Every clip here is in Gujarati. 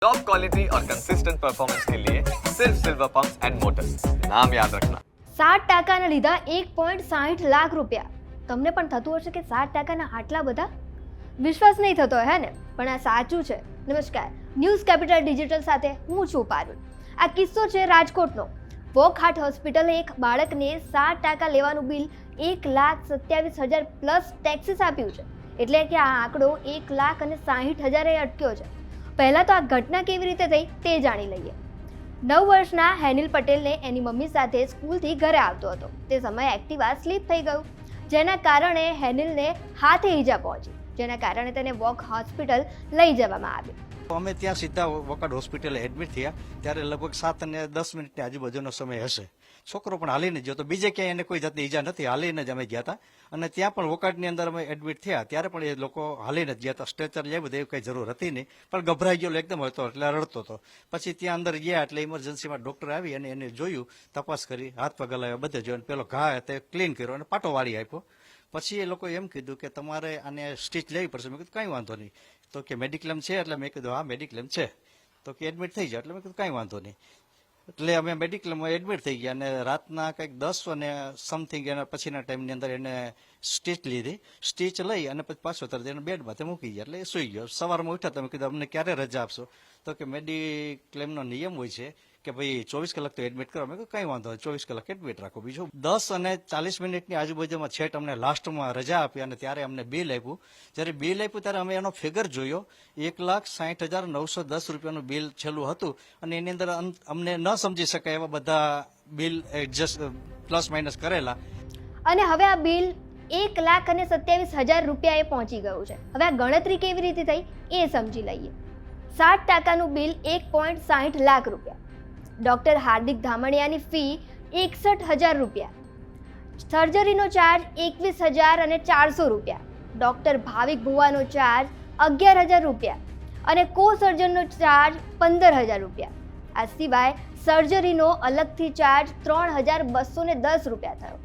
टॉप क्वालिटी और कंसिस्टेंट परफॉर्मेंस के लिए सिर्फ सिल्वर पंप्स एंड मोटर्स, नाम याद रखना। 7% લીધા 1.60 લાખ રૂપિયા. તમને પણ થતું હશે કે 7%ના આટલા બધા? વિશ્વાસ નહીં થતો હે ને? પણ આ સાચું છે. નમસ્કાર, ન્યૂઝ કેપિટલ ડિજિટલ સાથે હું છું પારુલ. આ કિસ્સો છે રાજકોટનો. વોકહાર્ટ હોસ્પિટલે એક બાળકને 7% લેવાનું બિલ 1,27,000 પ્લસ ટેક્સીસ આપ્યું છે. એટલે કે આ આંકડો 1,60,000 અટક્યો છે. પહેલાં તો આ ઘટના કેવી રીતે થઈ તે જાણી લઈએ. 9 વર્ષના હેનિલ પટેલને એની મમ્મી સાથે સ્કૂલથી ઘરે આવતો હતો. તે સમયે એક્ટિવા સ્લીપ થઈ ગયું, જેના કારણે હેનિલને હાથે ઈજા પહોંચી, જેના કારણે તેને વોક હોસ્પિટલ લઈ જવામાં આવ્યો. અમે ત્યાં સીધા વોકહાર્ટ હોસ્પિટલે એડમિટ થયા ત્યારે લગભગ 7 અને 10 મિનિટની આજુબાજુનો સમય હશે. છોકરો પણ હાલીને ગયો તો, બીજે ક્યાંય એને કોઈ જાતની ઈજા નથી, હાલીને જ અમે ગયા હતા. અને ત્યાં પણ વોકહાર્ટની અંદર અમે એડમિટ થયા ત્યારે પણ એ લોકો હાલીને જ ગયા હતા. સ્ટ્રેચર જાય બધું એવી કંઈ જરૂર હતી નહીં, પણ ગભરાઈ ગયો એકદમ હતો એટલે રડતો હતો. પછી ત્યાં અંદર ગયા એટલે ઇમરજન્સીમાં ડોક્ટર આવી અને એને જોયું, તપાસ કરી, હાથ પગ હલાવ્યા, બધે જોયું. પેલો ઘા તે ક્લીન કર્યો અને પાટો વાળી આપ્યો. પછી એ લોકોએ એમ કીધું કે તમારે આને સ્ટીચ લેવી પડશે. મેં કીધું કાંઈ વાંધો નહીં. તો કે મેડિક્લેમ છે? એટલે મેં કીધું હા મેડિક્લેમ છે. તો કે એડમિટ થઈ જાય. એટલે મેં કીધું કાંઈ વાંધો નહીં. એટલે અમે મેડિક્લેમમાં એડમિટ થઈ ગયા અને રાતના કંઈક 10 અને સમથિંગ એના પછીના ટાઈમની અંદર એને સ્ટીચ લીધી. સ્ટીચ લઈ અને પછી પાછો તરત એને બેડમાં તે મૂકી ગયા એટલે એ સૂઈ ગયો. સવારમાં ઉઠ્યા તમે કીધું અમને ક્યારે રજા આપશો? તો કે મેડિક્લેમનો નિયમ હોય છે કે ભાઈ 24 કલાક તો એડમિટ કરો. મેં કહ્યું કંઈ વાંધો નહીં, 24 કલાક એડમિટ રાખો. બીજું 10 અને 40 મિનિટની આજુબાજુમાં છેટ અમને લાસ્ટમાં રજા આપી અને ત્યારે અમને બિલ આપ્યું. જ્યારે બિલ આપ્યું ત્યારે અમે એનો ફિગર જોયો, 1,60,910 રૂપિયાનું બિલ છેલ્લું હતું. અને એની અંદર અમને ન સમજી શકાય એવા બધા બિલ એડજસ્ટ પ્લસ માઇનસ કરેલા. અને હવે આ બિલ 1,27,000 રૂપિયાએ પહોંચી ગયું છે. હવે આ ગણતરી કેવી રીતે થઈ એ સમજી લઈએ. 7%નું બિલ 1.60 લાખ રૂપિયા. ડોક્ટર હાર્દિક ધામણિયાની ફી 61,000 રૂપિયા. સર્જરીનો ચાર્જ 21,400 રૂપિયા. ડોક્ટર ભાવિક ભુવાનો ચાર્જ 11,000 રૂપિયા અને કો સર્જનનો ચાર્જ 15,000 રૂપિયા. આ સિવાય સર્જરીનો અલગથી ચાર્જ 3,210 રૂપિયા થયો.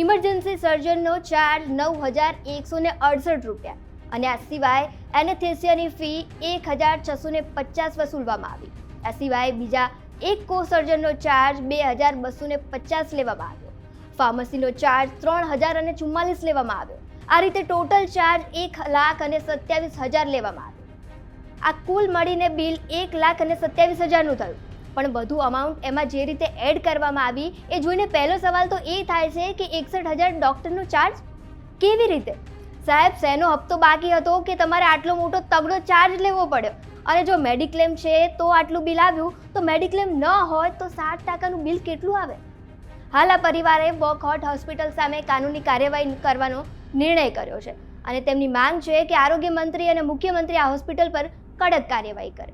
ઇમરજન્સી સર્જનનો ચાર્જ 9,168 રૂપિયા અને આ સિવાય એનેસ્થેસિયાની ફી 1,650 વસૂલવામાં આવી. આ સિવાય બીજા એક કો સર્જનનો ચાર્જ 2,250 લેવામાં આવ્યો. ફાર્મસીનો ચાર્જ 3,044 લેવામાં આવ્યો. આ રીતે ટોટલ ચાર્જ 1,27,000 લેવામાં આવ્યો. આ કુલ મળીને બિલ 1,27,000નું થયું. પણ બધું અમાઉન્ટ એમાં જે રીતે એડ કરવામાં આવી એ જોઈને પહેલો સવાલ તો એ થાય છે કે 61,000 ડોક્ટરનો ચાર્જ કેવી રીતે? સાહેબ, શેનો હપ્તો બાકી હતો કે તમારે આટલો મોટો તગડો ચાર્જ લેવો પડ્યો? અને જો મેડિક્લેમ છે તો આટલું બિલ આવ્યું, તો મેડિક્લેમ ન હોય તો 7%નું બિલ કેટલું આવે? હાલ આ પરિવારે વોકહાર્ટ હોસ્પિટલ સામે કાનૂની કાર્યવાહી કરવાનો નિર્ણય કર્યો છે અને તેમની માંગ છે કે આરોગ્ય મંત્રી અને મુખ્યમંત્રી આ હોસ્પિટલ પર કડક કાર્યવાહી કરે.